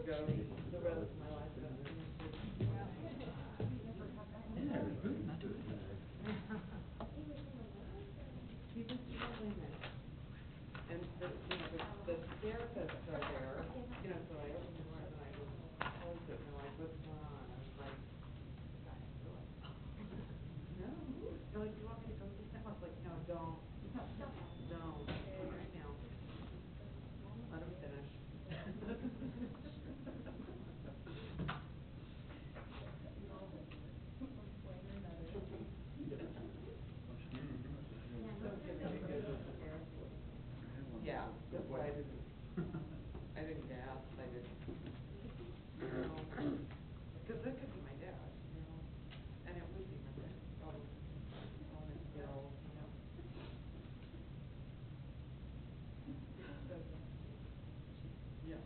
go the rest of my life without seeing kids. Yeah, it was really not too bad. He was struggling there. And the therapists are there, so I opened the door and then I just closed it and they're like, what's going on? I was like, no. They're like, do you want me to go sit down? I was like, no, don't. Don't. Right now. Let him finish. Don't give me a good scare. Yeah, that's why I didn't gasp. I didn't. Because it could be my dad, and it would be my dad, probably. All his skills, yeah.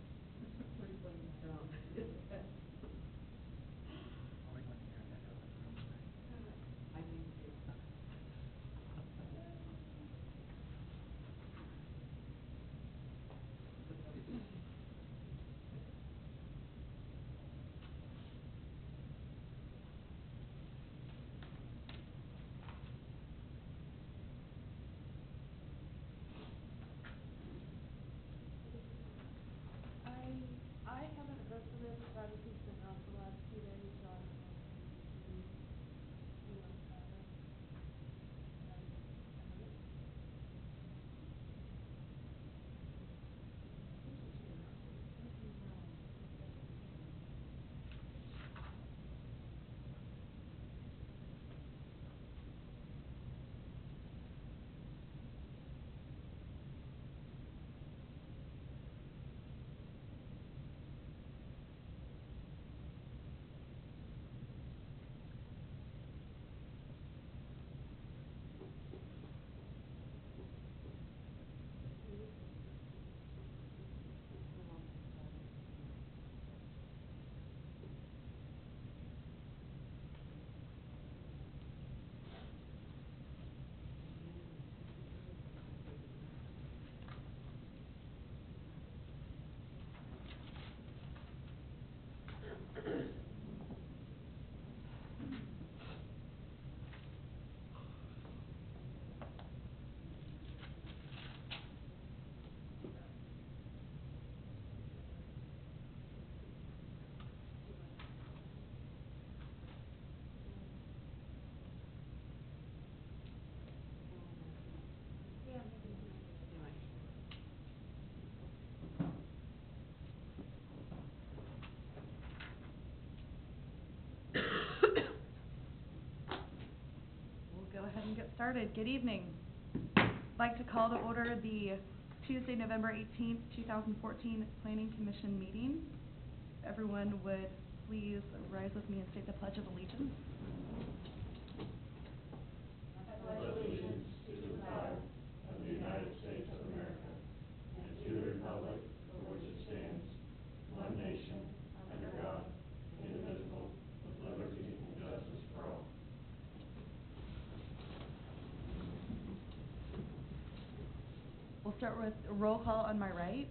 Pretty funny. I think so. I haven't heard from him about if he's been out the last few days, so I don't know if he's We'll go ahead and get started. Good evening. I'd like to call to order the Tuesday, November 18th, 2014 Planning Commission meeting. If everyone would please rise with me and state the Pledge of Allegiance. I pledge allegiance to the flag of the United States of America and to the republic for which it stands, one nation, under God, indivisible, with liberty and justice for all. We'll start with a roll call on my right.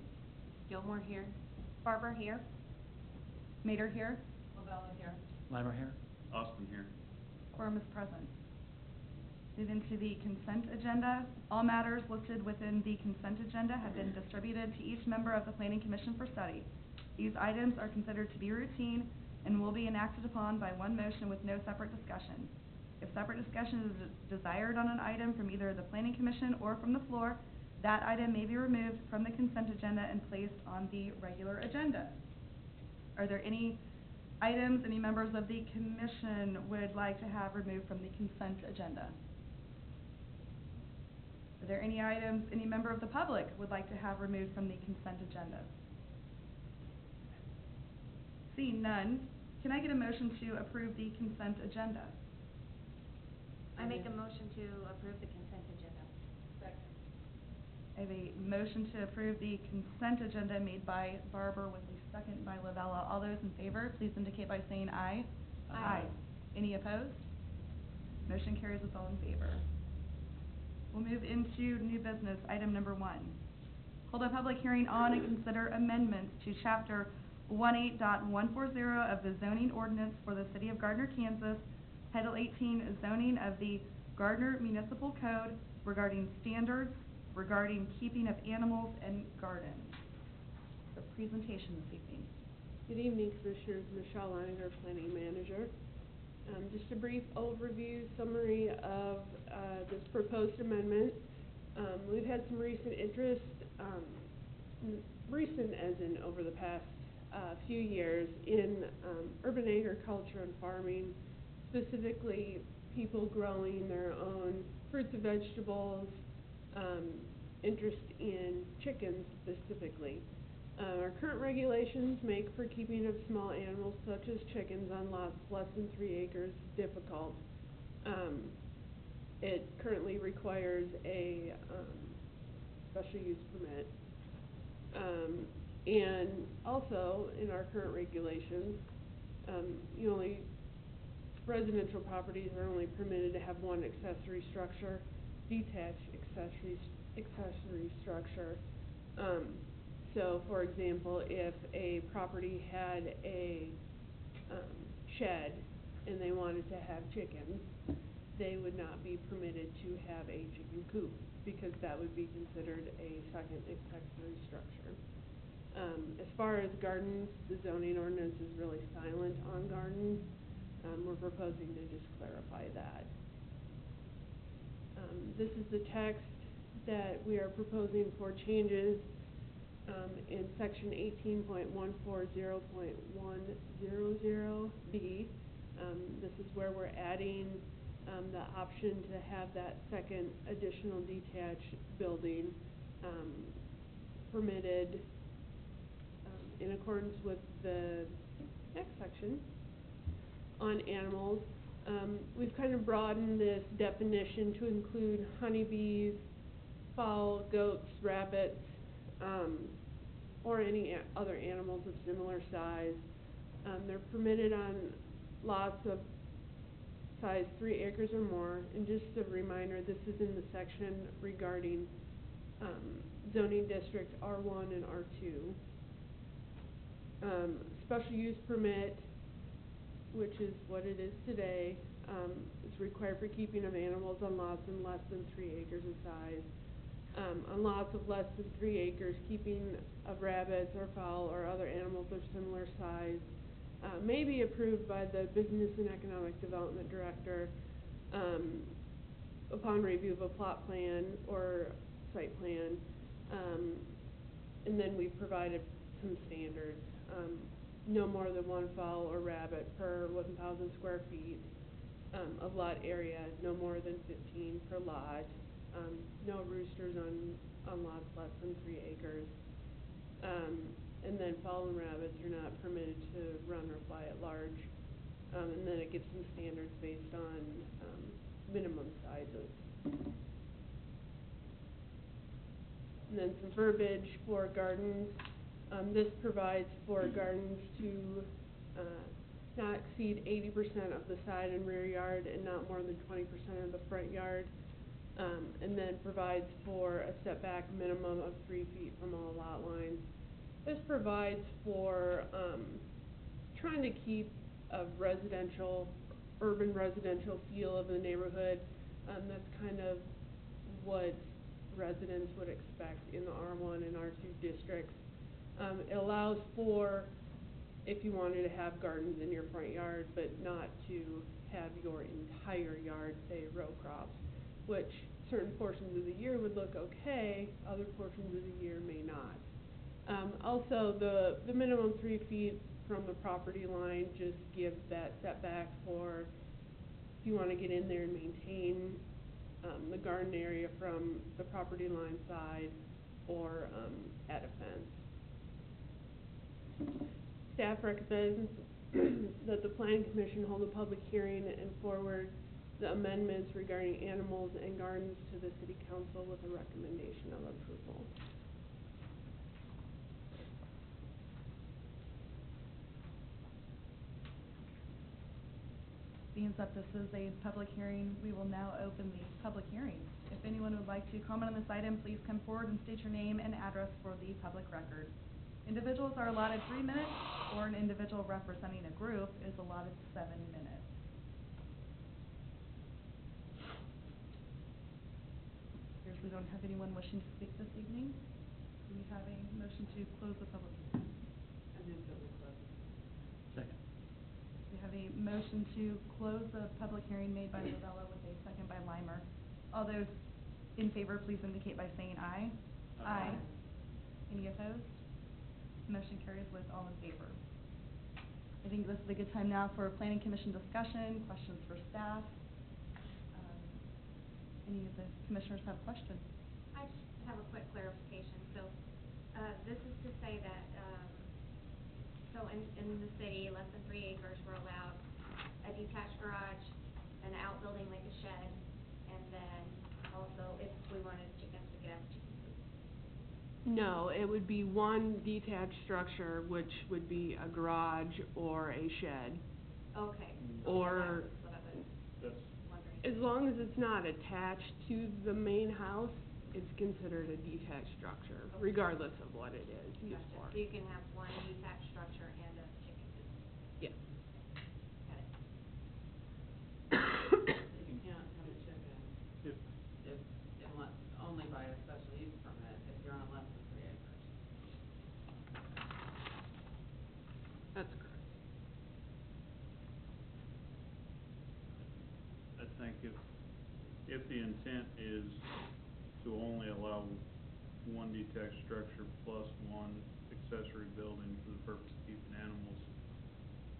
Gilmore here. Barber here. Mater here. Lavella here. Limer here. Austin here. Quorum is present. Move into the consent agenda. All matters listed within the consent agenda have been distributed to each member of the Planning Commission for study. These items are considered to be routine and will be enacted upon by one motion with no separate discussion. If separate discussion is desired on an item from either the Planning Commission or from the floor, that item may be removed from the consent agenda and placed on the regular agenda. Are there any items any members of the commission would like to have removed from the consent agenda? Are there any items any member of the public would like to have removed from the consent agenda? Seeing none, can I get a motion to approve the consent agenda? I make a motion to approve the consent agenda. Second. I have a motion to approve the consent agenda made by Barber with a second by Lavella. All those in favor, please indicate by saying aye. Aye. Any opposed? Motion carries with all in favor. We'll move into new business, item number 1. Hold a public hearing on and consider amendments to Chapter 18.140 of the zoning ordinance for the city of Gardner, Kansas, Title 18 zoning of the Gardner Municipal Code regarding standards regarding keeping of animals and gardens. The presentation this evening. Good evening, Commissioners. Michelle Leininger, Planning Manager. Just a brief overview, summary of this proposed amendment. We've had some recent interest, recent as in over the past few years, in urban agriculture and farming, specifically people growing their own fruits and vegetables, interest in chickens specifically. Our current regulations make for keeping of small animals such as chickens on lots less than 3 acres difficult. It currently requires a special use permit. And also in our current regulations, residential properties are only permitted to have one accessory structure, detached accessory structure. So, for example, if a property had a shed and they wanted to have chickens, they would not be permitted to have a chicken coop because that would be considered a second accessory structure. As far as gardens, the zoning ordinance is really silent on gardens. We're proposing to just clarify that. This is the text that we are proposing for changes in section 18.140.100B. This is where we're adding the option to have that second additional detached building permitted in accordance with the next section on animals. We've kind of broadened this definition to include honeybees, fowl, goats, rabbits, or any other animals of similar size. They're permitted on lots of size 3 acres or more. And just a reminder, this is in the section regarding zoning district R1 and R2. Special use permit, which is what it is today, is required for keeping of animals on lots in less than 3 acres in size. On lots of less than 3 acres, keeping of rabbits or fowl or other animals of similar size may be approved by the Business and Economic Development Director upon review of a plot plan or site plan. And then we've provided some standards. No more than 1 fowl or rabbit per 1,000 square feet of lot area, no more than 15 per lot. No roosters on lots less than 3 acres. And then fowl and rabbits are not permitted to run or fly at large. And then it gives some standards based on minimum sizes. And then some verbiage for gardens. This provides for gardens to not exceed 80% of the side and rear yard and not more than 20% of the front yard. And then provides for a setback minimum of 3 feet from all lot lines. This provides for trying to keep a urban residential feel of the neighborhood. That's kind of what residents would expect in the R1 and R2 districts. It allows for, if you wanted to have gardens in your front yard, but not to have your entire yard, say, row crops, which certain portions of the year would look okay, other portions of the year may not. Also, the minimum 3 feet from the property line just gives that setback for if you want to get in there and maintain the garden area from the property line side or at a fence. Staff recommends that the Planning Commission hold a public hearing and forward the amendments regarding animals and gardens to the City Council with a recommendation of approval. Being that this is a public hearing, we will now open the public hearing. If anyone would like to comment on this item, please come forward and state your name and address for the public record. Individuals are allotted 3 minutes, or an individual representing a group is allotted 7 minutes. Appears we don't have anyone wishing to speak this evening. Do we have a motion to close the public hearing? I move that we close. Second. We have a motion to close the public hearing made by Lavella with a second by Limer. All those in favor, please indicate by saying aye. Aye. Any opposed? Motion carries with all in favor. I think this is a good time now for planning commission discussion, questions for staff. Any of the commissioners have questions? I just have a quick clarification. So, this is to say that, so in the city, less than 3 acres, we're allowed a detached garage, an outbuilding like a shed, and then also if we wanted chickens, we could have chicken coop. No, it would be one detached structure, which would be a garage or a shed. Okay. Or- That's what I was That's, wondering. As long as it's not attached to the main house, it's considered a detached structure, Okay. regardless of what it is used Gotcha. for. So you can have one detached structure and a chicken coop. Yes. Got it. You can't have a chicken if, unless, only by a special use permit if you're on less than 3 acres. That's correct. I think if the intent is to only allow one detached structure plus one accessory building for the purpose of keeping animals,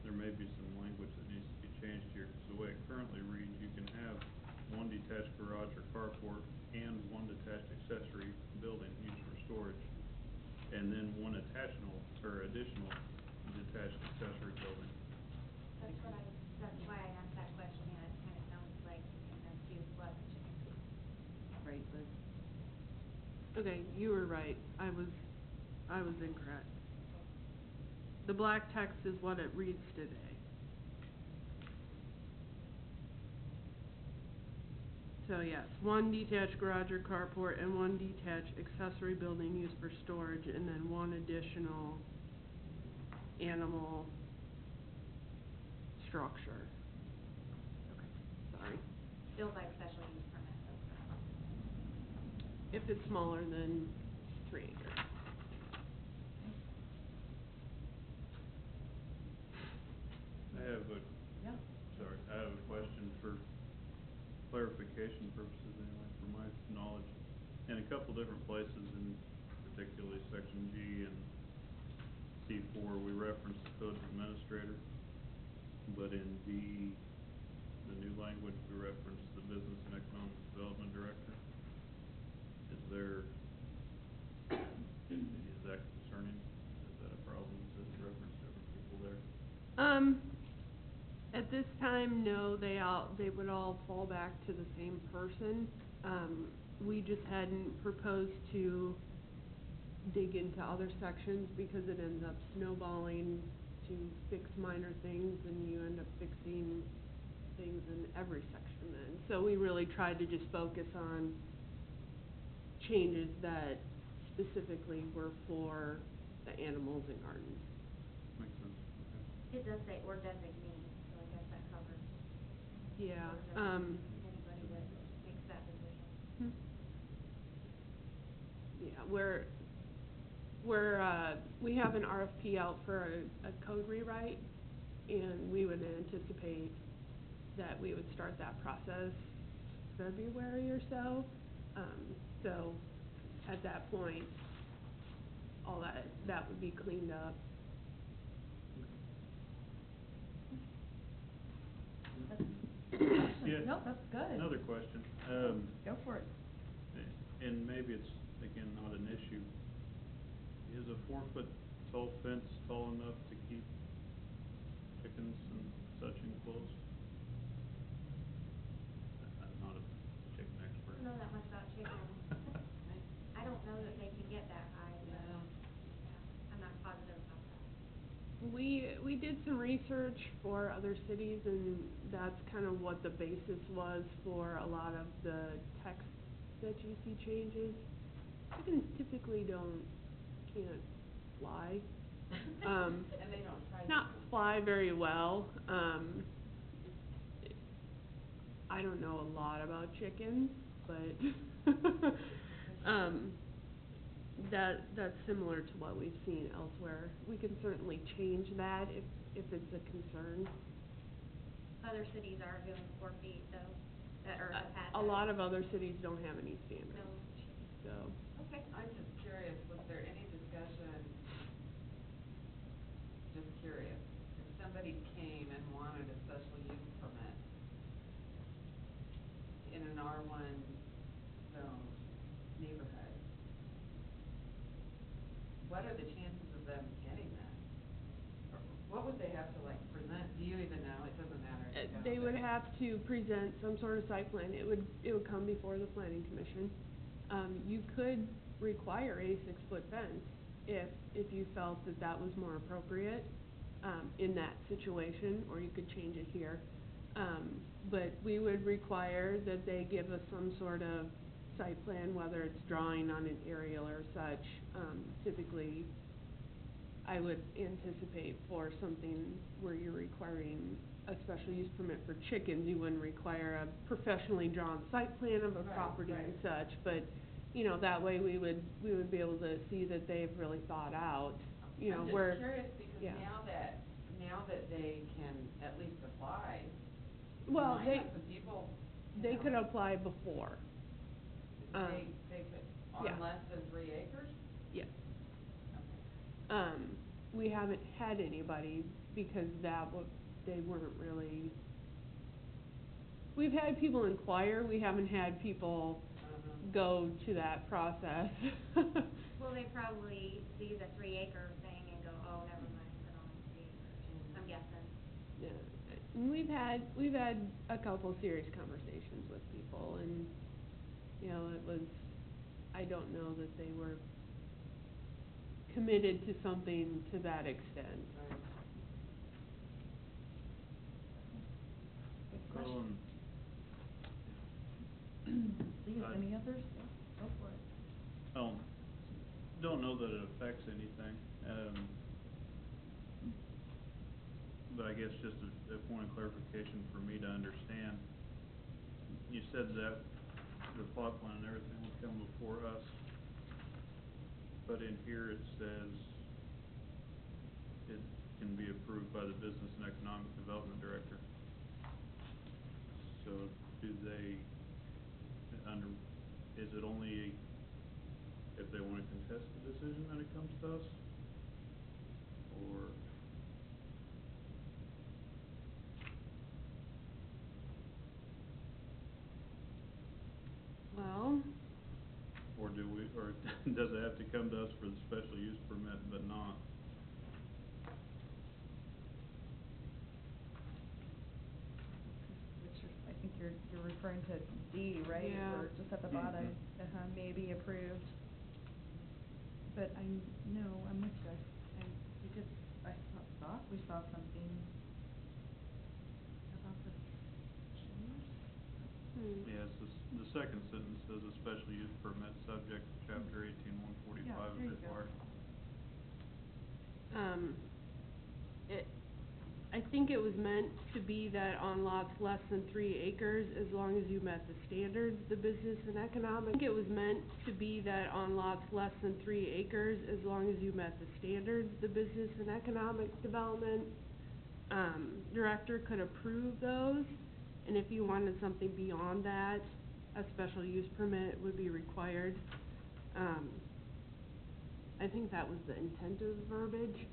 there may be some language that needs to be changed here, because the way it currently reads, you can have one detached garage or carport and one detached accessory building used for storage, and then one additional detached accessory building. That's why I asked that question. Yeah, it kind of sounds like you can have two plus a chicken coop. Right, but. Okay, you were right. I was incorrect. The black text is what it reads today. So yes, one detached garage or carport and one detached accessory building used for storage, and then one additional animal structure. Okay, sorry. Still by special use permit, though, correct? If it's smaller than 3 acres. I have Yeah. a question for clarification purposes anyway, for my knowledge. In a couple different places, in particularly section G and C4, we reference the codes administrator, but in D, the new language, we reference the business and economic development director. Is that concerning? Is that a problem? Does it reference different people there? At this time, no, they would all fall back to the same person. We just hadn't proposed to dig into other sections because it ends up snowballing to fix minor things, and you end up fixing things in every section then. So we really tried to just focus on changes that specifically were for the animals and gardens. Makes sense, okay. It does say or designee, so I guess that covers. Yeah, Anybody that makes that decision. Yeah, we have an RFP out for a code rewrite, and we would anticipate that we would start that process February or so. So at that point, all that would be cleaned up. Yeah. No, that's good. Another question. Go for it. And maybe it's, again, not an issue. Is a 4-foot tall fence tall enough to keep chickens and such enclosed? I'm not a chicken I expert. don't know that much about chickens. I don't know that they can get that high, but, yeah, I'm not positive about that. We did some research for other cities, and that's kind of what the basis was for a lot of the text that you see changes. Chickens typically can't fly And they don't try to. not fly very well. I don't know a lot about chickens, but, that's similar to what we've seen elsewhere. We can certainly change that if it's a concern. Other cities are doing 4 feet though, that, or have had A that. lot of other cities don't have any standards, No. so. Okay, I'm just curious, was there any discussion, just curious, if somebody came and wanted a special use permit in an R1 zone neighborhood, what are the chances of them getting that? Or what would they have to like present? Do you even know? It doesn't matter if you don't. They would have to present some sort of site plan. It would come before the planning commission. You could require a 6-foot fence if you felt that was more appropriate, in that situation, or you could change it here. But we would require that they give us some sort of site plan, whether it's drawing on an aerial or such. Typically, I would anticipate for something where you're requiring a special use permit for chickens, you wouldn't require a professionally drawn site plan of a Right, property and right. such, but, you know, that way we would be able to see that they've really thought out, you know, where. I'm just curious because yeah. now that they can at least apply, you Well, might they, have some people, you they know, could apply before, they could, on yeah. less than 3 acres? yes. Okay. We haven't had anybody because they weren't really, we've had people inquire, we haven't had people go to that process. Well, they probably see the 3-acre thing and go, oh, never mind, put on 3 acres, I'm guessing. Yeah, and we've had a couple serious conversations with people, and, you know, I don't know that they were committed to something to that extent. Right. Please, any others? Yeah, go for it. Don't know that it affects anything, but I guess just a point of clarification for me to understand. You said that the plot plan and everything would come before us, but in here it says it can be approved by the Business and Economic Development Director. So do they, is it only if they want to contest the decision that it comes to us? Or? Well. Or does it have to come to us for the special use permit but not? I think you're referring to D, right? Yeah. Or just at the bottom, may be approved. But I'm with you, because I thought we saw something about the change. Yes, the second sentence says a special use permit subject to chapter 18-145 Yeah, is there you go. required. I think it was meant to be that on lots less than 3 acres, as long as you met the standards, the business and economic. I think it was meant to be that on lots less than 3 acres, as long as you met the standards, the business and economic development director could approve those. And if you wanted something beyond that, a special use permit would be required. I think that was the intent of the verbiage.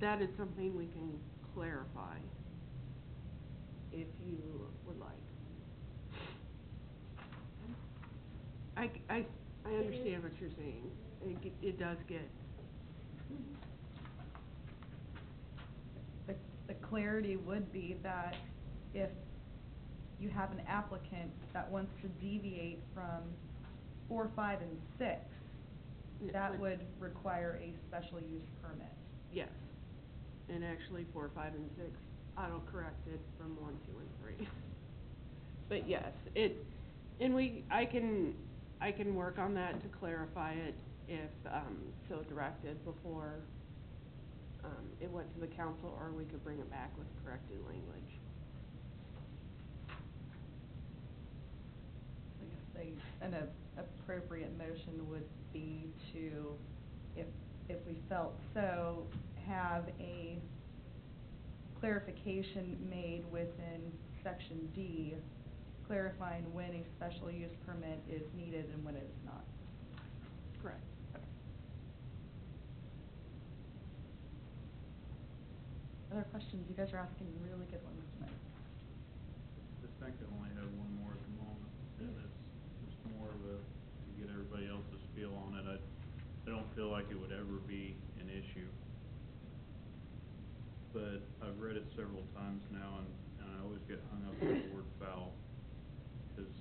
That is something we can clarify if you would like. I understand what you're saying. It does get. The clarity would be that if you have an applicant that wants to deviate from 4, 5, and 6, that would require a special use permit. Yes. And actually 4, 5, and 6 auto-corrected from 1, 2, and 3. But yes, I can work on that to clarify it if so directed before it went to the council, or we could bring it back with corrected language. I guess an appropriate motion would be to, if we felt so, have a clarification made within section D, clarifying when a special use permit is needed and when it is not. Correct. Other questions? You guys are asking really good ones tonight. I think I only have one more at the moment, and it's just more of a, to get everybody else's feel on it. I don't feel like it would ever be an issue. But I've read it several times now, and I always get hung up on the word foul, because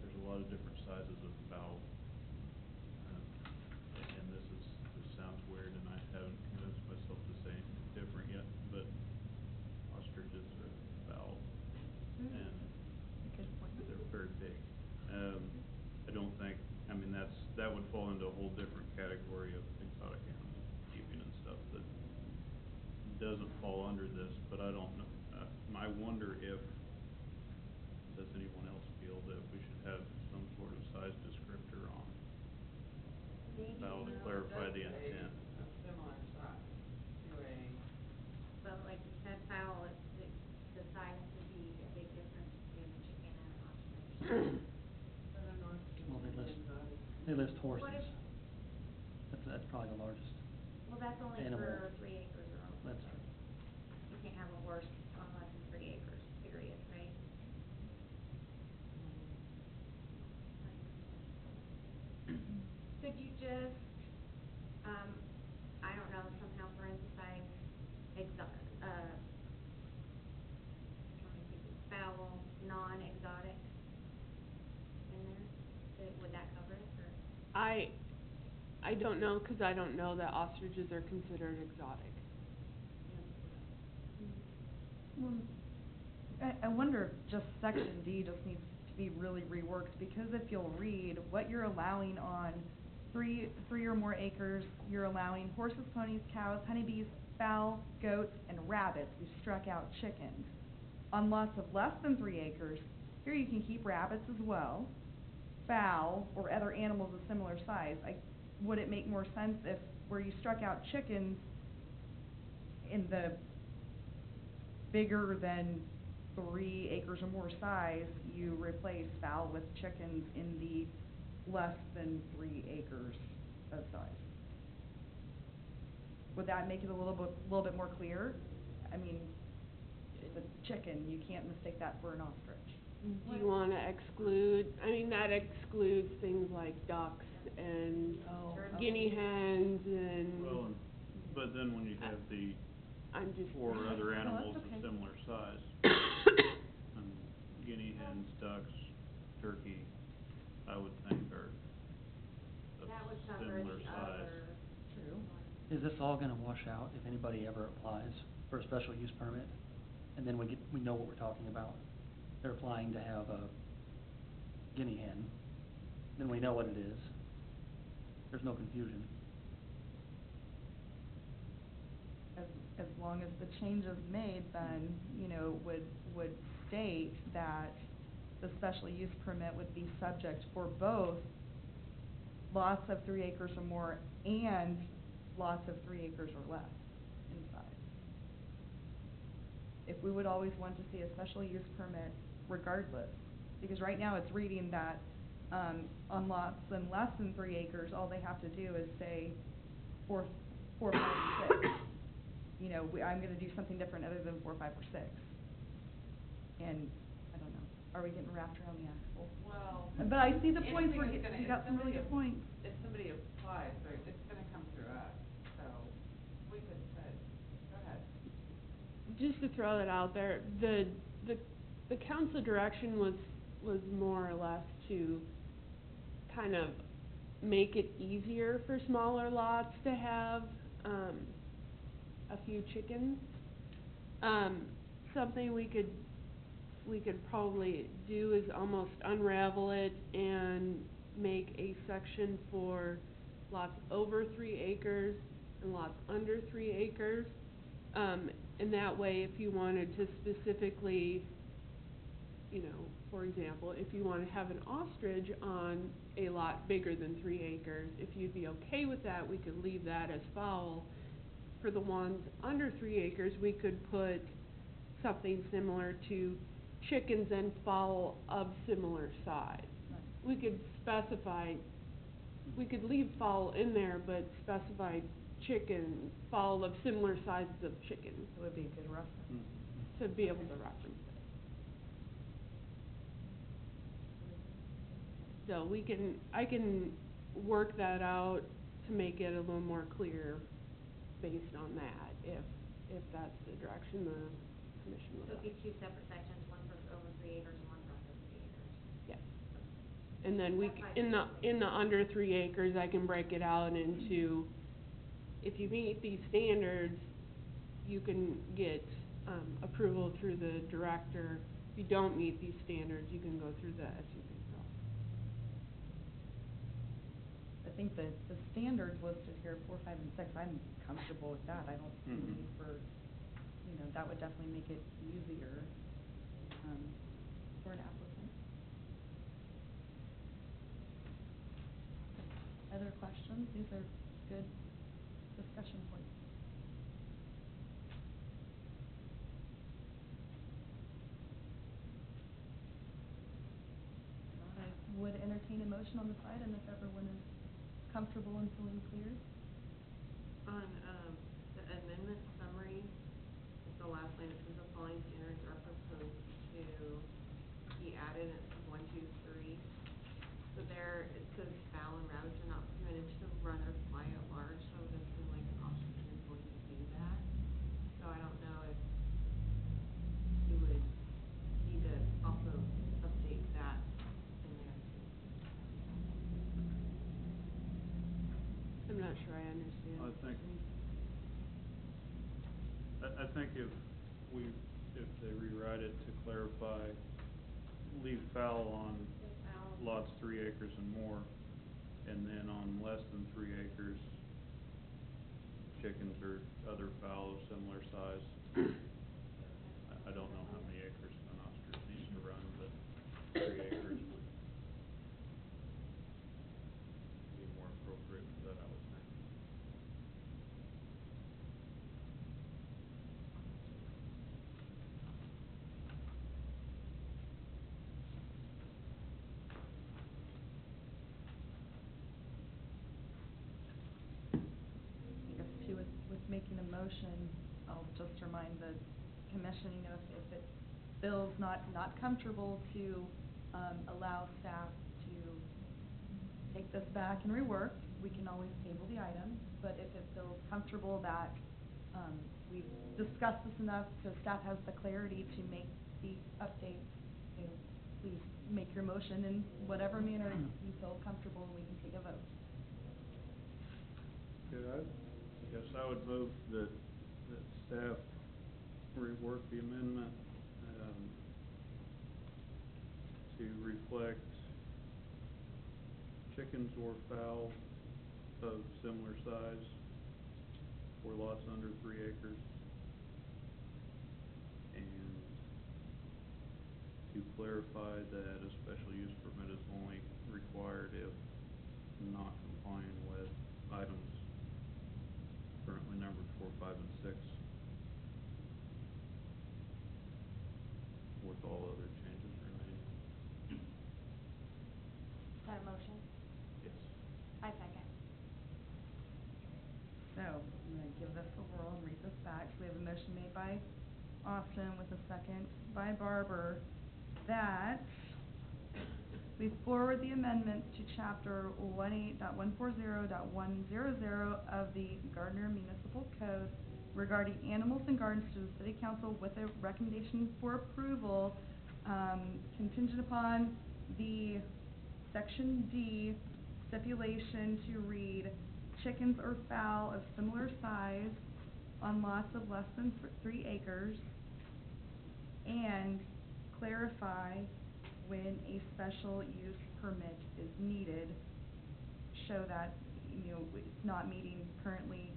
there's a lot of different sizes of fowl. And this sounds weird, and I haven't convinced myself to say anything different yet, but ostriches are fowl, and they're very big. I don't think, I mean, that would fall into a whole different category of exotic animal keeping and stuff that doesn't fall under this, but I don't know. I wonder if, does anyone else feel that we should have some sort of size descriptor on fowl to clarify the intent? A similar size to a, Well, like you said, fowl, the size would be a big difference between a chicken and an ostrich. but an ostrich Well, is exotic. they list What horses. if- That's probably the largest. Well, that's only Animal. for 3 acres or over. That's true. You can't have a horse on less than 3 acres, period, right? Could you just, I don't know, somehow parenthesize trying to think of fowl, non-exotic in there? Would that cover it, or? I don't know, 'cause I don't know that ostriches are considered exotic. Well, I wonder if just section D just needs to be really reworked, because if you'll read what you're allowing on three or more acres, you're allowing horses, ponies, cows, honeybees, fowl, goats, and rabbits. We struck out chickens. On lots of less than 3 acres, here you can keep rabbits as well, fowl, or other animals of similar size. Would it make more sense if, where you struck out chickens, in the bigger than 3 acres or more size, you replace fowl with chickens in the less than 3 acres of size? Would that make it a little bit more clear? I mean, it's a chicken, you can't mistake that for an ostrich. Do you wanna exclude, I mean, that excludes things like ducks and guinea hens and. Well, but then when you have the I'm just. 4 other that's animals of okay. similar size, guinea hens, ducks, turkey, I would think are of That would cover similar the size. other. True. Is this all gonna wash out if anybody ever applies for a special use permit? And then we know what we're talking about. They're applying to have a guinea hen, then we know what it is. There's no confusion. As long as the changes made then, would state that the special use permit would be subject for both lots of 3 acres or more and lots of 3 acres or less in size. If we would always want to see a special use permit regardless, because right now it's reading that on lots and less than 3 acres, all they have to do is say 4, 5, or 6. I'm gonna do something different other than 4, 5, or 6. And, I don't know, are we getting wrapped around the axle? Well. But I see the points, anything is gonna- you got if some really somebody good points. If somebody applies, right, it's gonna come through us, so we could say, go ahead. Just to throw that out there, the council direction was more or less to kind of make it easier for smaller lots to have, a few chickens. Something we could probably do is almost unravel it and make a section for lots over 3 acres and lots under 3 acres. And that way, if you wanted to specifically, you know, for example, if you want to have an ostrich on a lot bigger than 3 acres, if you'd be okay with that, we could leave that as fowl. For the ones under 3 acres, we could put something similar to chickens and fowl of similar size. Right. We could specify, we could leave fowl in there, but specify chicken, fowl of similar sizes of chickens, It would be a good reference. Mm-hmm. to be able to reference it. So I can work that out to make it a little more clear based on that, if that's the direction the commission would So like. it'd be 2 separate sections, one for over 3 acres and one for under 3 acres. Yes. And then in the under 3 acres, I can break it out into, if you meet these standards, you can get, approval through the director. If you don't meet these standards, you can go through the SUP process. I think the standards listed here, 4, 5, and 6, I'm comfortable with that. I don't see the need for, you know, that would definitely make it easier, for an applicant. Other questions? These are good discussion points. I would entertain a motion on the side, and if everyone is comfortable and feeling clear. On, the amendment summary, the last line, it says the following standards are proposed to be added in 1, 2, 3. So there, it says fowl and rabbits are not permitted to run or fly at large, so it doesn't seem like an ostrich is going to do that. So I don't know if you would need to also update that in there too. I'm not sure I understand. I think if they rewrite it to clarify, leave fowl on lots 3 acres and more, and then on less than 3 acres, chickens or other fowl of similar size. I don't know how many acres an ostrich needs to run, but 3 acres would be more appropriate for that, I would think. I guess too, with making a motion, I'll just remind the commission, you know, if it feels not comfortable to, allow staff to take this back and rework, we can always table the item. But if it feels comfortable that, we've discussed this enough so staff has the clarity to make the updates, you know, please make your motion in whatever manner you feel comfortable, and we can take a vote. Okay, I guess I would move that staff rework the amendment, to reflect chickens or fowl of similar size for lots under 3 acres. And to clarify that a special use permit is only required if not complying with items currently numbered 4, 5, and 6, with all other changes remaining. Is that a motion? Yes. I second. So, I'm gonna give this a whirl and read this back. So we have a motion made by Austin with a second by Barber that we forward the amendments to chapter 18.140.100 of the Gardner Municipal Code regarding animals and gardens to the city council with a recommendation for approval, contingent upon the section D stipulation to read chickens or fowl of similar size on lots of less than 3 acres, and clarify when a special use permit is needed, show that, you know, it's not meeting currently,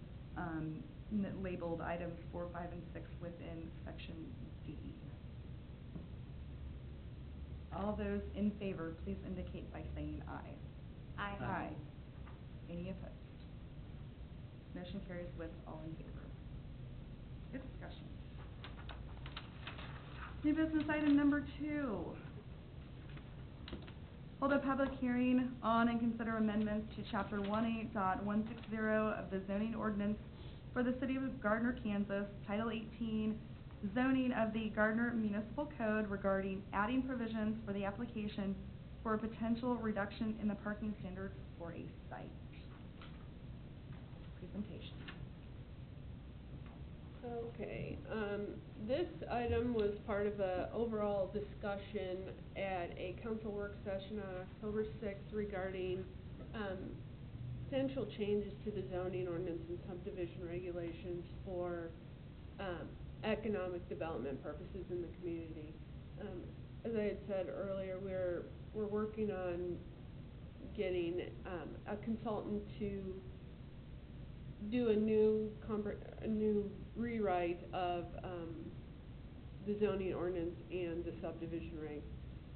labeled items 4, 5, and 6 within section D. All those in favor, please indicate by saying aye. Aye. Aye. Any opposed? Motion carries with all in favor. Good discussion. New business item number 2. Hold a public hearing on and consider amendments to chapter 18.160 of the zoning ordinance for the city of Gardner, Kansas, Title 18, zoning of the Gardner Municipal Code regarding adding provisions for the application for a potential reduction in the parking standards for a site. Presentation. Okay, this item was part of a overall discussion at a council work session on October 6th regarding, potential changes to the zoning ordinance and subdivision regulations for, economic development purposes in the community. As I had said earlier, we're working on getting, a consultant to do a new rewrite of the zoning ordinance and the subdivision regs.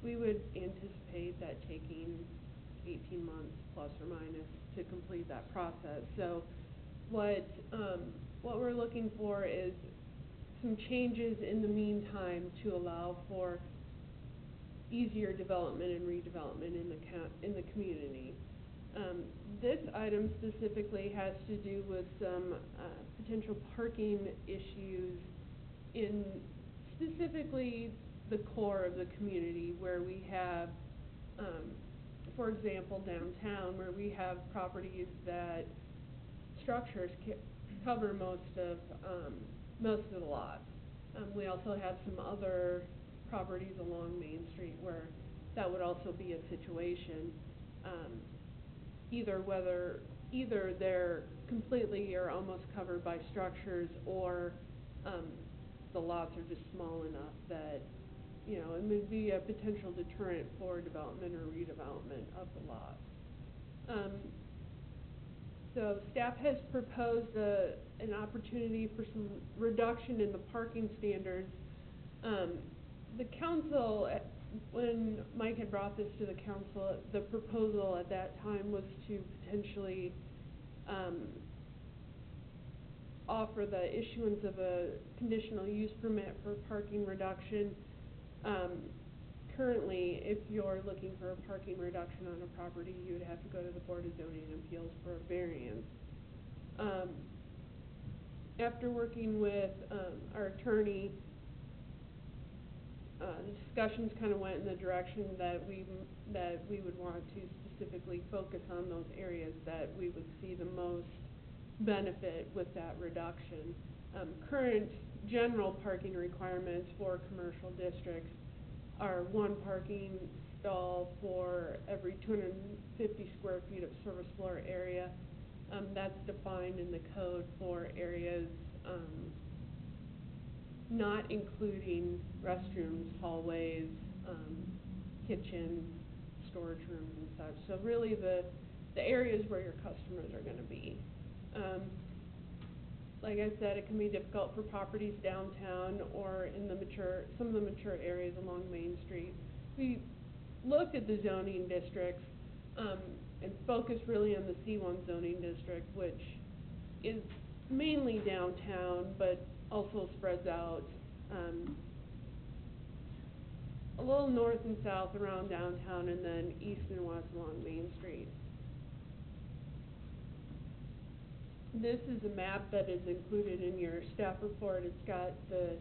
We would anticipate that taking 18 months plus or minus to complete that process. So what we're looking for is some changes in the meantime to allow for easier development and redevelopment in the community. This item specifically has to do with some potential parking issues in specifically the core of the community where we have, for example, downtown where we have properties that structures cover most of the lots. We also have some other properties along Main Street where that would also be a situation. Either they're completely or almost covered by structures, or the lots are just small enough that, you know, it would be a potential deterrent for development or redevelopment of the lots. So staff has proposed an opportunity for some reduction in the parking standards. The council, when Mike had brought this to the council, the proposal at that time was to potentially offer the issuance of a conditional use permit for parking reduction. Currently, if you're looking for a parking reduction on a property, you would have to go to the Board of Zoning Appeals for a variance. After working with our attorney, the discussions kind of went in the direction that we would want to specifically focus on those areas that we would see the most benefit with that reduction. Current general parking requirements for commercial districts are 1 parking stall for every 250 square feet of service floor area. That's defined in the code for areas not including restrooms, hallways, kitchen, storage rooms and such. So really the areas where your customers are going to be. Like I said, it can be difficult for properties downtown or in some of the mature areas along Main Street. We looked at the zoning districts and focused really on the C1 zoning district, which is mainly downtown, but also spreads out a little north and south around downtown, and then east and west along Main Street. This is a map that is included in your staff report. It's got the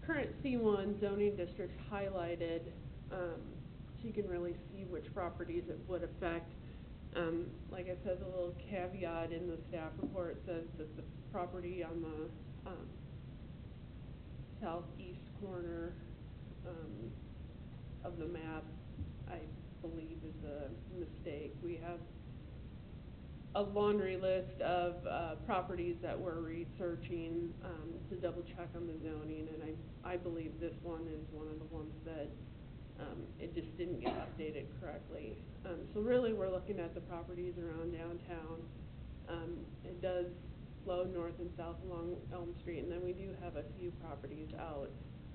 current C1 zoning districts highlighted, so you can really see which properties it would affect. Like I said, the little caveat in the staff report says that the property on the southeast corner of the map, I believe, is a mistake. We have a laundry list of properties that we're researching to double check on the zoning, and I believe this one is one of the ones that it just didn't get updated correctly. So really we're looking at the properties around downtown. It does flow north and south along Elm Street, and then we do have a few properties out,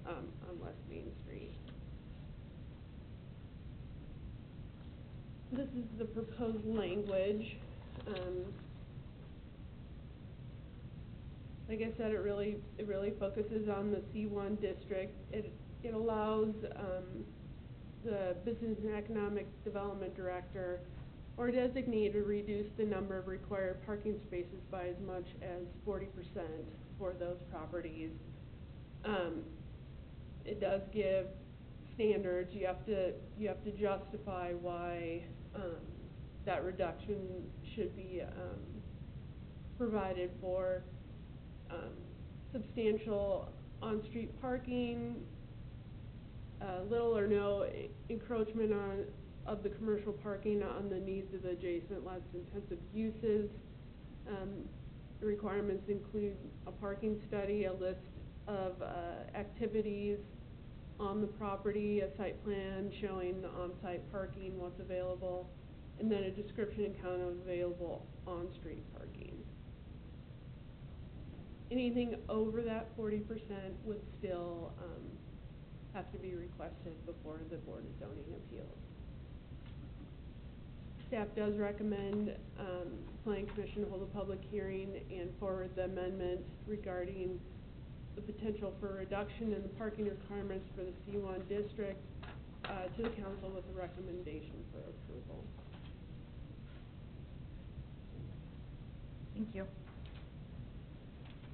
on West Main Street. This is the proposed language. Like I said, it really focuses on the C1 district. It allows, the Business and Economic Development Director or designee to reduce the number of required parking spaces by as much as 40% for those properties. It does give standards. You have to justify why that reduction should be provided for. Substantial on-street parking, little or no encroachment of the commercial parking on the needs of the adjacent less intensive uses. The requirements include a parking study, a list of activities on the property, a site plan showing the on-site parking, what's available, and then a description and count of available on-street parking. Anything over that 40% would still have to be requested before the Board of Zoning Appeals. Staff does recommend Planning Commission hold a public hearing and forward the amendment regarding the potential for reduction in the parking requirements for the C1 district to the council with a recommendation for approval. Thank you.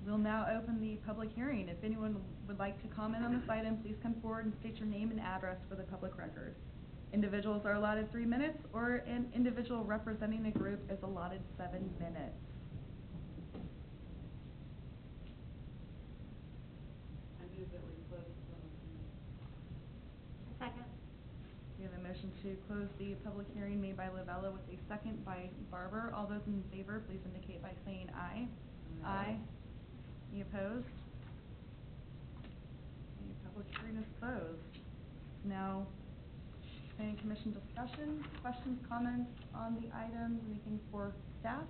We'll now open the public hearing. If anyone would like to comment on this item, please come forward and state your name and address for the public record. Individuals are allotted 3 minutes, or an individual representing a group is allotted 7 minutes. I move that we close the public hearing. Second. We have a motion to close the public hearing made by Lavella with a second by Barber. All those in favor, please indicate by saying aye. Aye. Any opposed? The public hearing is closed. Now, Planning Commission discussion, questions, comments on the items, anything for staff?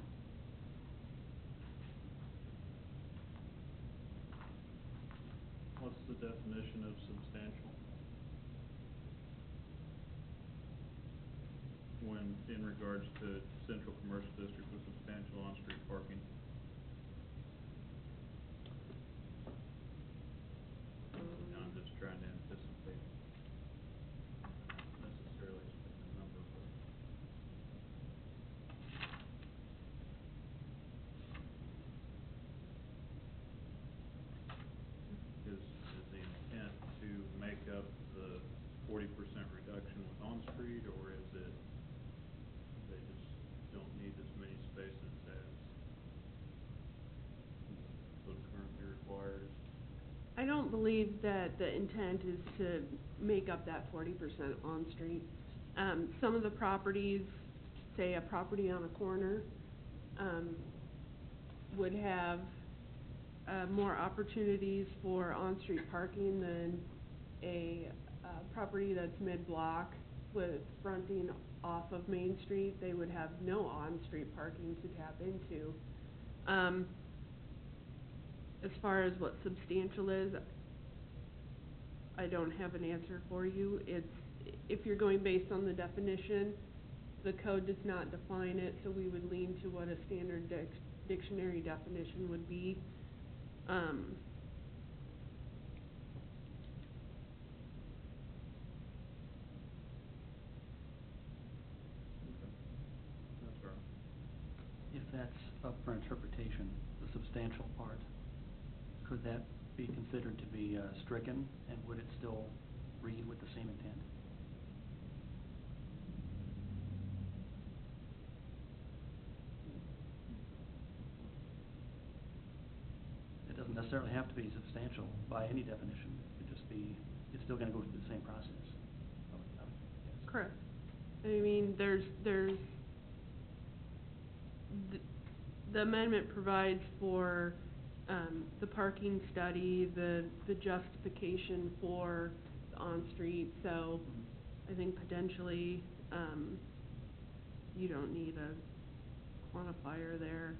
What's the definition of substantial? When, in regards to central commercial district with substantial on-street parking? I'm just trying to anticipate necessarily a number, but is the intent to make up the 40% reduction with on-street, or is it they just don't need as many spaces as what currently requires? I don't believe that the intent is to make up that 40% on-street. Some of the properties, say a property on a corner, would have more opportunities for on-street parking than a property that's mid-block with fronting off of Main Street. They would have no on-street parking to tap into. As far as what substantial is, I don't have an answer for you. If you're going based on the definition, the code does not define it, so we would lean to what a standard dictionary definition would be. Okay. That's all right. If that's up for interpretation, the substantial part, could that be considered to be stricken, and would it still read with the same intent? It doesn't necessarily have to be substantial by any definition. It could just be, it's still going to go through the same process. I would guess. Correct. I mean, the amendment provides for the parking study, the justification for the on-street, so I think potentially you don't need a quantifier there.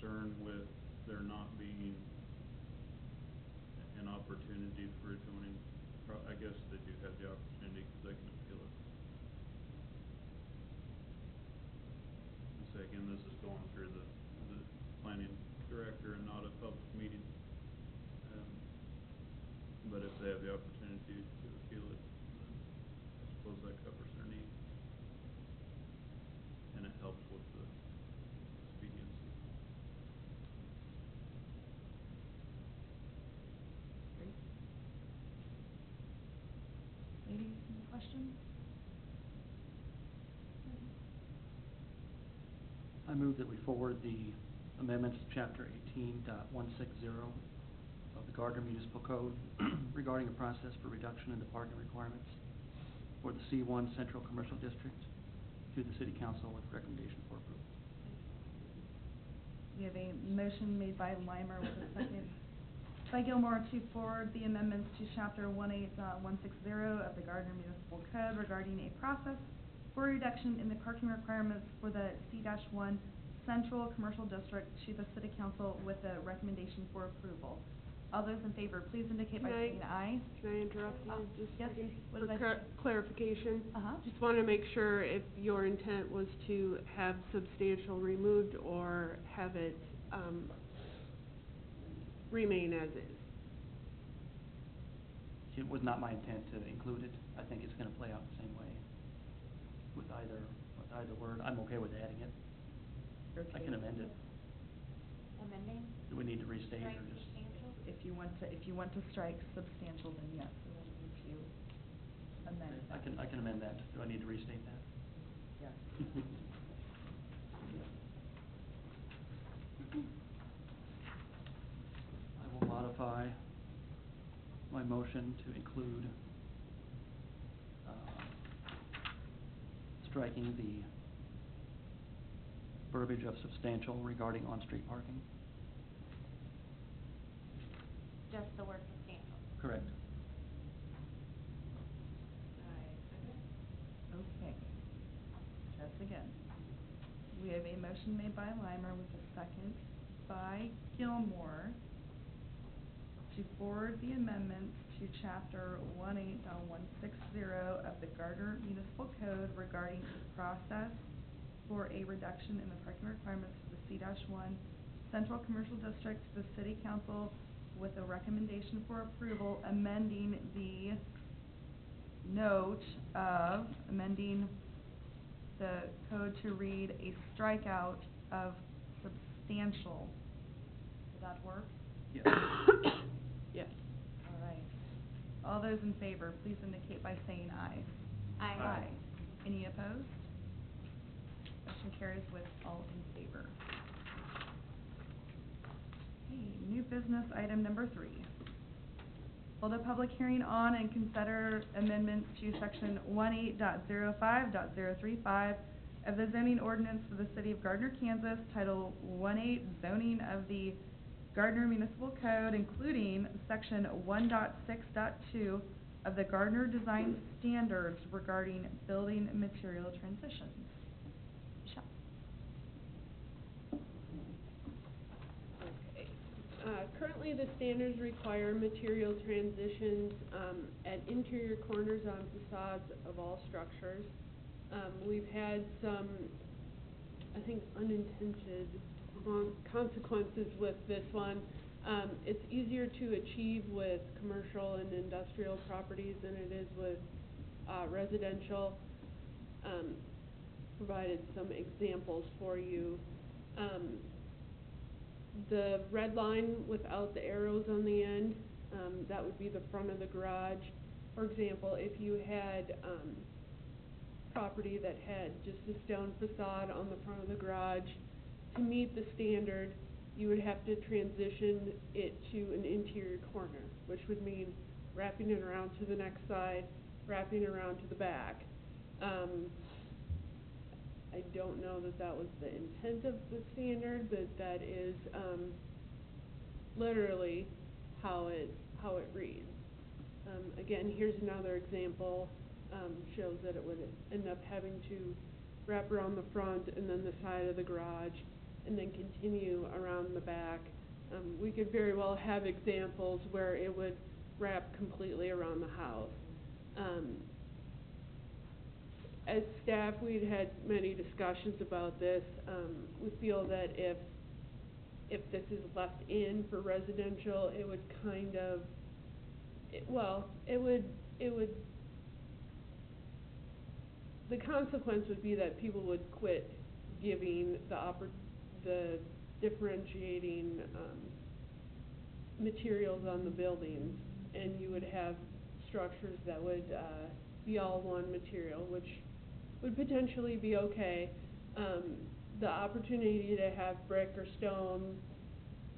concern with there not being an opportunity for adjoining, I guess they do have the opportunity, cause they can appeal it. And say again, this is going through the planning director and not a public meeting. But if they have the opportunity to appeal it, then I suppose that covers their need. And it helps with the expediency. Great. Ladies, any questions? I move that we forward the amendments to chapter 18.160 of the Gardner Municipal Code regarding a process for reduction in the parking requirements for the C1 Central Commercial District to the City Council with recommendation for approval. We have a motion made by Limer with a second by Gilmore to forward the amendments to chapter 18.160 of the Gardner Municipal Code regarding a process for reduction in the parking requirements for the C-1 Central Commercial District to the City Council with a recommendation for approval. All those in favor, please indicate by saying aye. Can I interrupt you just a Yes, second? what For did I say? clarification. Uh-huh. Just want to make sure if your intent was to have substantial removed or have it, remain as is. It was not my intent to include it. I think it's gonna play out the same way with either word. I'm okay with adding it. I can amend it. Amending? Do we need to restate Strike or just? substantial? If you want to strike substantial, then yes, so then you need to amend that. I can amend that. Do I need to restate that? Yes. I will modify my motion to include, striking the verbiage of substantial regarding on-street parking. Just the word substantial. Correct. Okay. Just again, we have a motion made by Limer with a second by Gilmore to forward the amendments to chapter 18.160 of the Gardner Municipal Code regarding the process for a reduction in the parking requirements for the C-1 Central Commercial District to the City Council with a recommendation for approval, amending the note of amending the code to read a strikeout of substantial. Does that work? Yes. Yes. All right. All those in favor, please indicate by saying aye. Aye. Aye. Any opposed? Motion carries with all in favor. Okay, new business item number 3. Hold a public hearing on and consider amendments to section 18.05.035 of the zoning ordinance for the city of Gardner, Kansas, title 18 zoning of the Gardner Municipal Code, including section 1.6.2 of the Gardner Design Standards regarding building material transitions. Michelle? Okay. Currently, the standards require material transitions, at interior corners on facades of all structures. We've had some, I think, unintended consequences with this one. It's easier to achieve with commercial and industrial properties than it is with, residential. Provided some examples for you. The red line without the arrows on the end, that would be the front of the garage. For example, if you had, property that had just a stone facade on the front of the garage, to meet the standard, you would have to transition it to an interior corner, which would mean wrapping it around to the next side, wrapping around to the back. I don't know that that was the intent of the standard, but that is, literally how it reads. Again, here's another example, shows that it would end up having to wrap around the front and then the side of the garage, and then continue around the back. We could very well have examples where it would wrap completely around the house. As staff, we'd had many discussions about this. We feel that if this is left in for residential, it would kind of, the consequence would be that people would quit giving the differentiating materials on the buildings, and you would have structures that would be all one material, which would potentially be okay. The opportunity to have brick or stone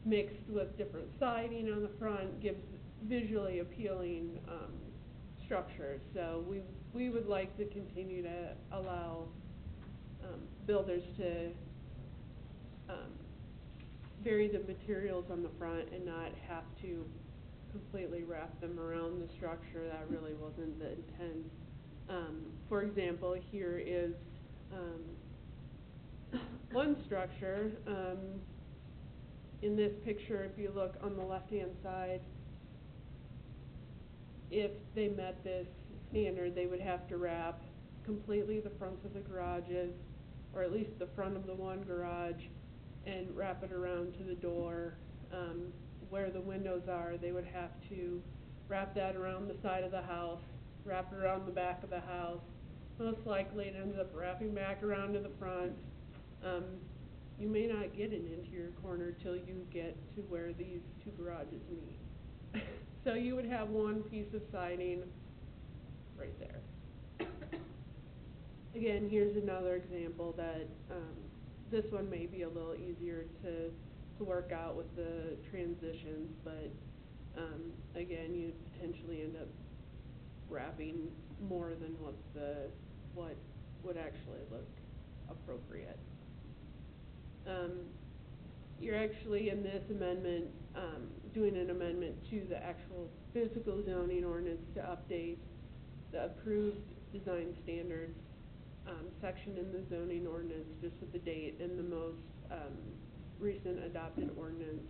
mixed with different siding on the front gives visually appealing structures. So we would like to continue to allow builders to vary the materials on the front and not have to completely wrap them around the structure. That really wasn't the intent. For example, here is one structure. In this picture, if you look on the left-hand side, if they met this standard, they would have to wrap completely the fronts of the garages, or at least the front of the one garage, and wrap it around to the door. Where the windows are, they would have to wrap that around the side of the house, wrap it around the back of the house. Most likely it ends up wrapping back around to the front. You may not get an interior corner till you get to where these two garages meet. So you would have one piece of siding right there. Again, here's another example that this one may be a little easier to work out with the transitions, but again, you potentially end up wrapping more than what would actually look appropriate. You're actually in this amendment doing an amendment to the actual physical zoning ordinance to update the approved design standards section in the zoning ordinance, just with the date and the most recent adopted ordinance.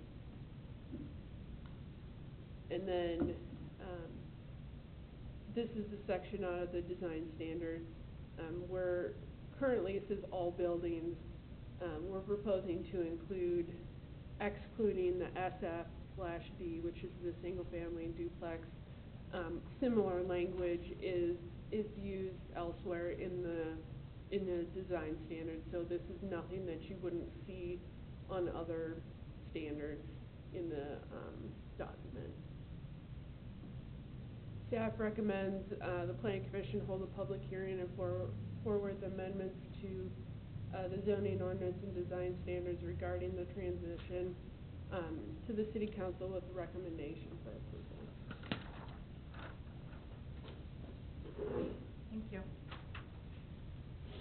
And then this is the section out of the design standards where currently it says all buildings. We're proposing to include, excluding the SF/D, which is the single family and duplex. Similar language is used elsewhere in the design standards, so this is nothing that you wouldn't see on other standards in the document. Staff recommends the Planning Commission hold a public hearing and forward the amendments to the zoning ordinance and design standards regarding the transition to the City Council with a recommendation for approval. Thank you.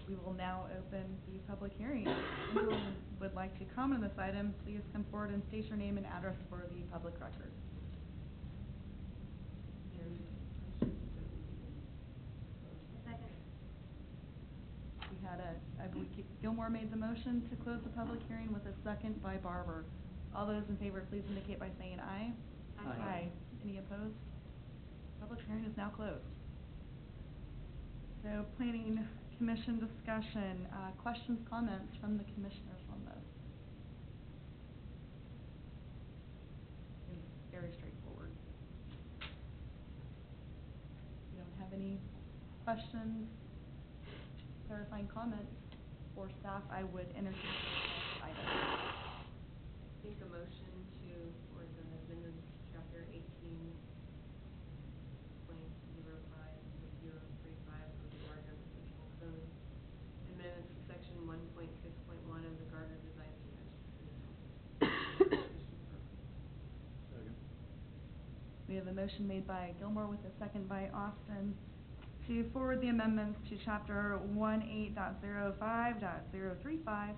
We will now open the public hearing. If anyone would like to comment on this item, please come forward and state your name and address for the public record. Second. We had I believe Gilmore made the motion to close the public hearing with a second by Barber. All those in favor, please indicate by saying aye. Aye. Any opposed? Public hearing is now closed. So, Planning Commission discussion, questions, comments from the commissioners on this? It's very straightforward. If you don't have any questions, clarifying comments for staff, I would entertain this item. I think a motion for the amendment to chapter 18, blank 05 to 035 of the Gardner Municipal Code, amendments to section 1.6.1 of the Gardner Design Standards. Second. We have a motion made by Gilmore with a second by Austin to forward the amendments to chapter 18.05.035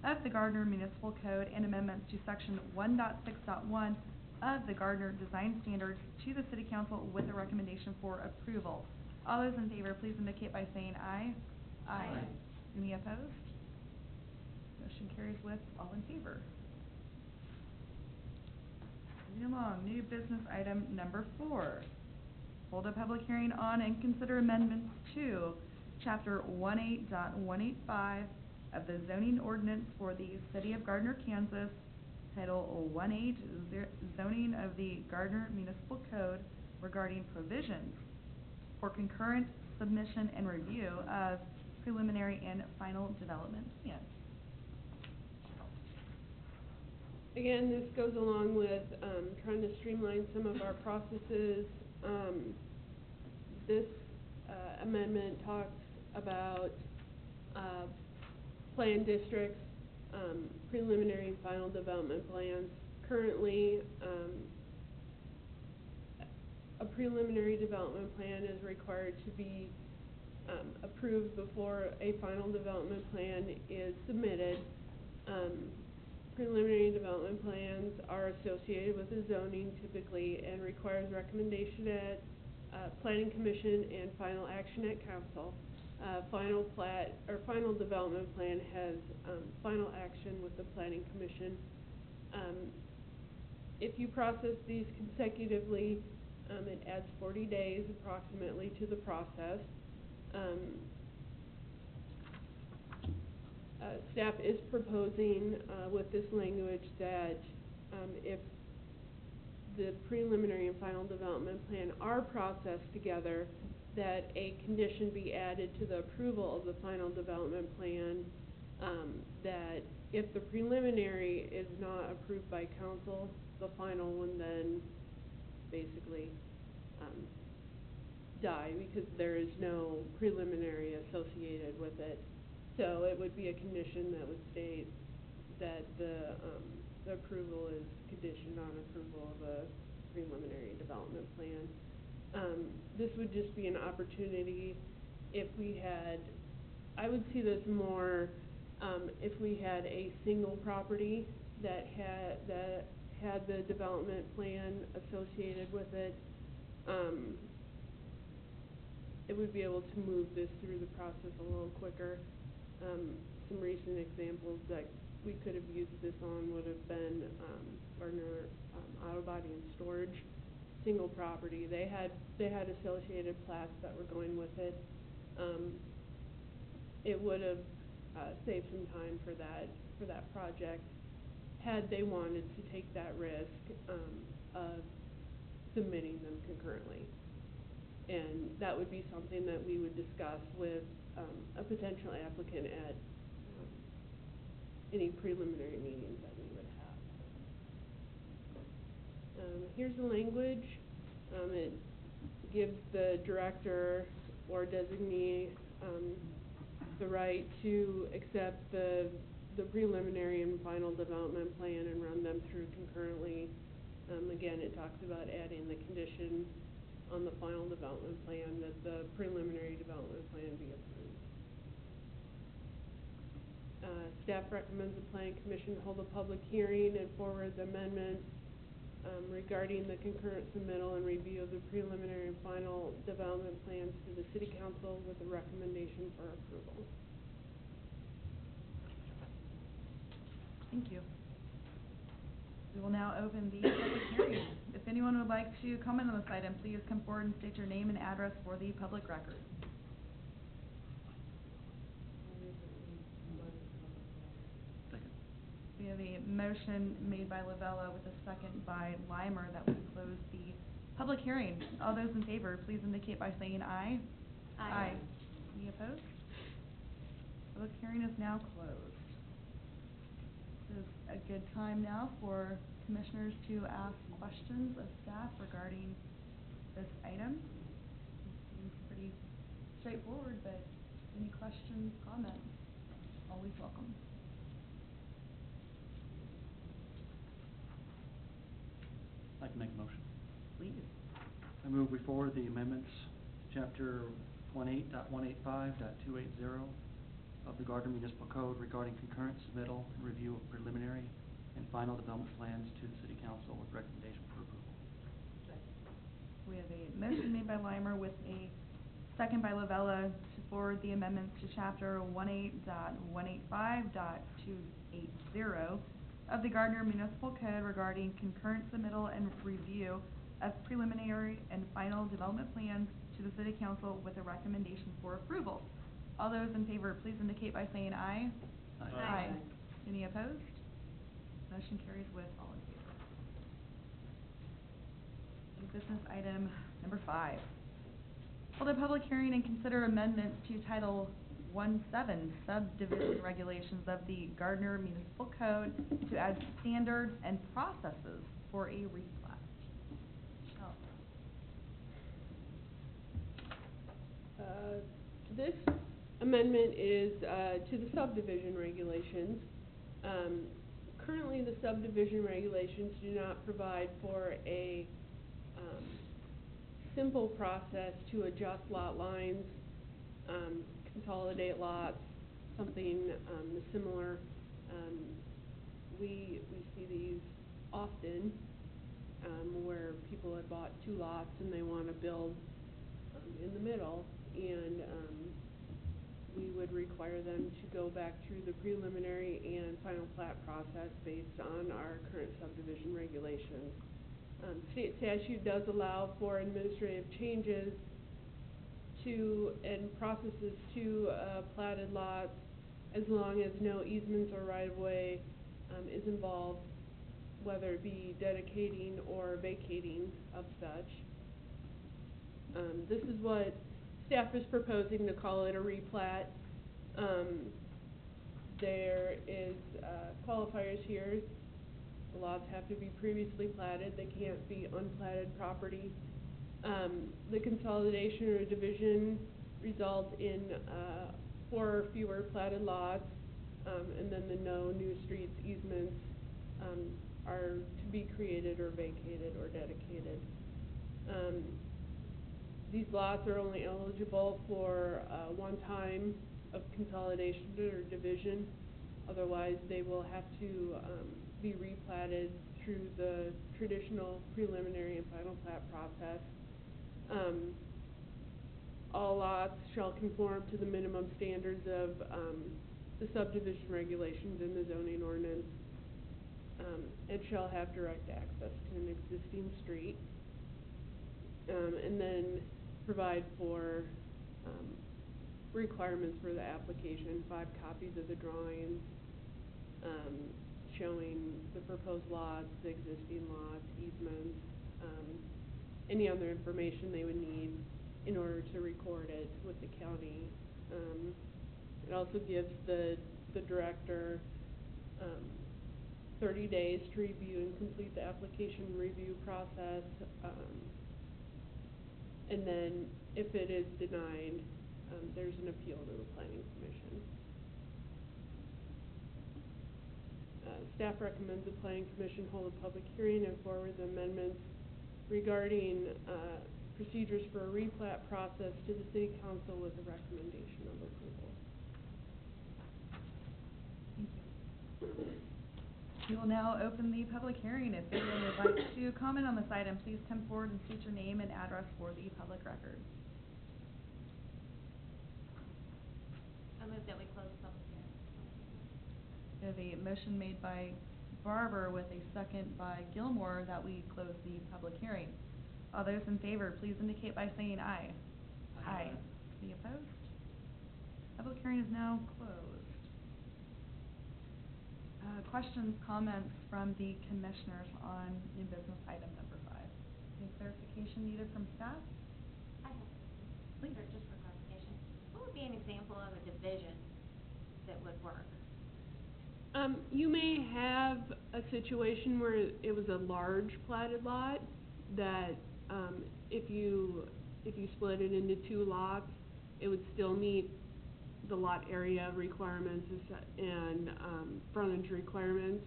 of the Gardner Municipal Code and amendments to section 1.6.1 of the Gardner Design Standards to the City Council with a recommendation for approval. All those in favor, please indicate by saying aye. Aye. Any opposed? Motion carries with all in favor. Moving along, new business item number 4. Hold a public hearing on and consider amendments to Chapter 18.185 of the zoning ordinance for the City of Gardner, Kansas, Title 18 Zoning of the Gardner Municipal Code regarding provisions for concurrent submission and review of preliminary and final development plans. Again, this goes along with trying to streamline some of our processes. This amendment talks about plan districts, preliminary and final development plans. Currently, a preliminary development plan is required to be approved before a final development plan is submitted. Preliminary development plans are associated with the zoning typically and requires recommendation at Planning Commission and final action at Council. Final plat or final development plan has final action with the Planning Commission. If you process these consecutively, it adds 40 days approximately to the process. Staff is proposing with this language that if the preliminary and final development plan are processed together, that a condition be added to the approval of the final development plan, that if the preliminary is not approved by council, the final one then basically die because there is no preliminary associated with it. So it would be a condition that would state that the approval is conditioned on approval of a preliminary development plan. This would just be an opportunity if we had, I would see this more if we had a single property that had the development plan associated with it. It would be able to move this through the process a little quicker. Some recent examples that we could have used this on would have been Gardner Auto Body and Storage, single property. They had associated plats that were going with it. It would have saved some time for that project had they wanted to take that risk of submitting them concurrently. And that would be something that we would discuss with a potential applicant at any preliminary meetings that we would have. Here's the language. It gives the director or designee the right to accept the preliminary and final development plan and run them through concurrently. Again, it talks about adding the condition on the final development plan that the preliminary development plan be approved. Staff recommends the Planning Commission hold a public hearing and forward the amendments regarding the concurrent submittal and review of the preliminary and final development plans to the City Council with a recommendation for approval. Thank you. We will now open the public hearing. If anyone would like to comment on this item, please come forward and state your name and address for the public record. Second. We have a motion made by Lavella with a second by Limer that we close the public hearing. All those in favor, please indicate by saying aye. Aye. Any opposed? Public hearing is now closed. This is a good time now for commissioners to ask questions of staff regarding this item. It seems pretty straightforward, but any questions, comments, always welcome. I'd like to make a motion. Please. I move we forward the amendments, Chapter 18.185.280 of the Gardner Municipal Code regarding concurrent submittal and review of preliminary and final development plans to the City Council with recommendation for approval. We have a motion made by Limer with a second by Lavella to for the amendments to chapter 18.185.280 of the Gardner Municipal Code regarding concurrent submittal and review of preliminary and final development plans to the City Council with a recommendation for approval. All those in favor, please indicate by saying aye. Aye. Any opposed? Motion carries with all in favor. New business item number 5. Hold a public hearing and consider amendments to Title 17 subdivision regulations of the Gardner Municipal Code to add standards and processes for a replat. Michelle. This amendment is to the subdivision regulations. Currently, the subdivision regulations do not provide for a simple process to adjust lot lines, consolidate lots, something similar. We see these often where people have bought 2 lots and they want to build in the middle, and we would require them to go back through the preliminary and final plat process based on our current subdivision regulations. State statute does allow for administrative changes to and processes to platted lots as long as no easements or right-of-way is involved, whether it be dedicating or vacating of such. This is what staff is proposing, to call it a replat. There is qualifiers here. The lots have to be previously platted. They can't be unplatted property. The consolidation or division results in 4 or fewer platted lots, and then the no new streets easements are to be created or vacated or dedicated. These lots are only eligible for 1 time of consolidation or division. Otherwise, they will have to be replatted through the traditional preliminary and final plat process. All lots shall conform to the minimum standards of the subdivision regulations in the zoning ordinance, and shall have direct access to an existing street, and then provide for requirements for the application: 5 copies of the drawings showing the proposed lots, the existing lots, easements, any other information they would need in order to record it with the county. It also gives the director 30 days to review and complete the application review process, and then if it is denied, there's an appeal to the Planning Commission. Staff recommends the Planning Commission hold a public hearing and forward the amendments regarding procedures for a replat process to the City Council with a recommendation of approval. Thank you. We will now open the public hearing. If anyone would like to comment on this item, please come forward and state your name and address for the public record. I move that we close the public hearing. We have a motion made by Barber with a second by Gilmore that we close the public hearing. All those in favor, please indicate by saying aye. Aye. Any opposed? Public hearing is now closed. Questions, comments from the commissioners on new business item number 5? Any clarification needed from staff? I have, Please. just for clarification, what would be an example of a division that would work? You may have a situation where it was a large platted lot that if you split it into 2 lots, it would still meet the lot area requirements and frontage requirements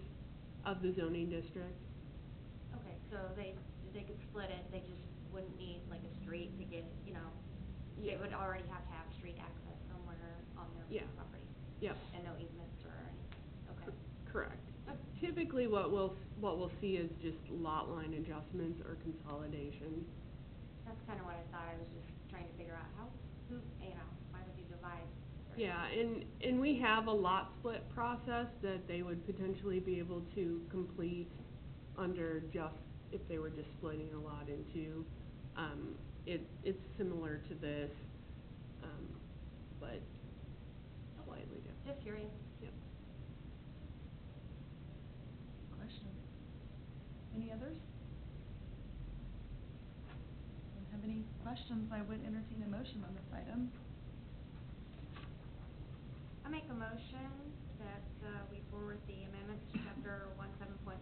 of the zoning district. Okay, so they could split it, they just wouldn't need like a street to get, they would already have to have street access somewhere on their property. Yep. And no easements or anything, okay. Correct. Okay. Typically what we'll see is just lot line adjustments or consolidation. That's kind of what I thought. I was just trying to figure out why would you divide 5. Yeah, and we have a lot split process that they would potentially be able to complete under just, if they were just splitting a lot into. It's similar to this, but slightly different. Just curious. Yep. Questions? Any others? Don't have any questions, I would entertain a motion on this item. I make a motion that, we forward the amendments to chapter 17.10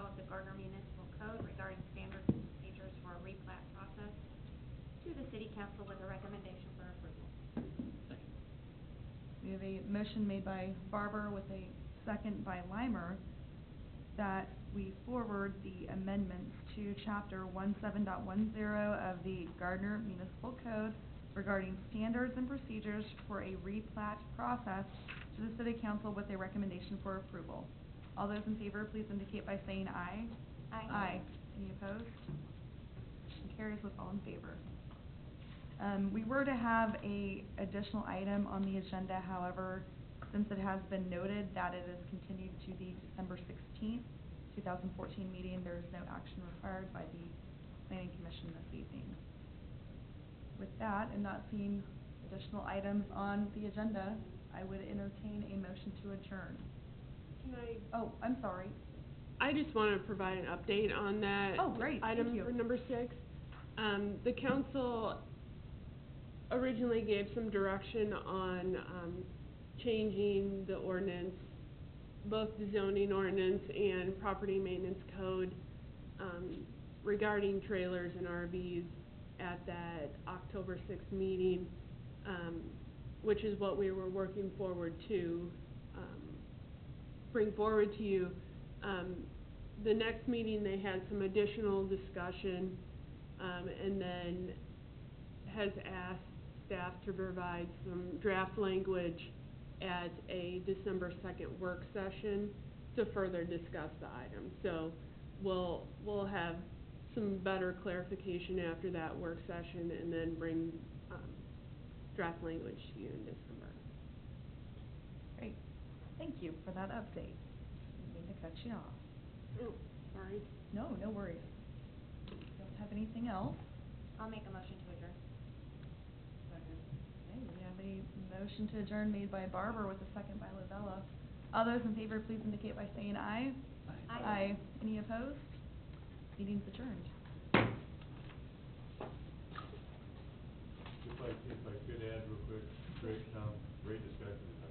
of the Gardner Municipal Code regarding standards and procedures for a replat process to the city council with a recommendation for approval. Second. We have a motion made by Barber with a second by Limer that we forward the amendments to chapter 17.10 of the Gardner Municipal Code regarding standards and procedures for a replat process to the city council with a recommendation for approval. All those in favor, please indicate by saying aye. Aye. Aye. Any opposed? Motion carries with all in favor. We were to have a additional item on the agenda, however, since it has been noted that it is continued to the December 16th, 2014 meeting, there is no action required by the Planning Commission this evening. With that, and not seeing additional items on the agenda, I would entertain a motion to adjourn. Can I? Oh, I'm sorry. I just want to provide an update on that. Oh, great, thank Item you. for number 6. The council originally gave some direction on, changing the ordinance, both the zoning ordinance and property maintenance code, regarding trailers and RVs at that October 6th meeting, which is what we were working forward to, bring forward to you. The next meeting, they had some additional discussion, and then has asked staff to provide some draft language at a December 2nd work session to further discuss the item. So we'll have some better clarification after that work session and then bring draft language to you in December. Great. Thank you for that update. Didn't mean to cut you off. Oh, sorry. No, no worries. Don't have anything else. I'll make a motion to adjourn. Okay, we have a motion to adjourn made by Barber with a second by Lavella. All those in favor, please indicate by saying aye. Aye. Aye. Any opposed? Meeting's adjourned. If I could add real quick, great discussion tonight.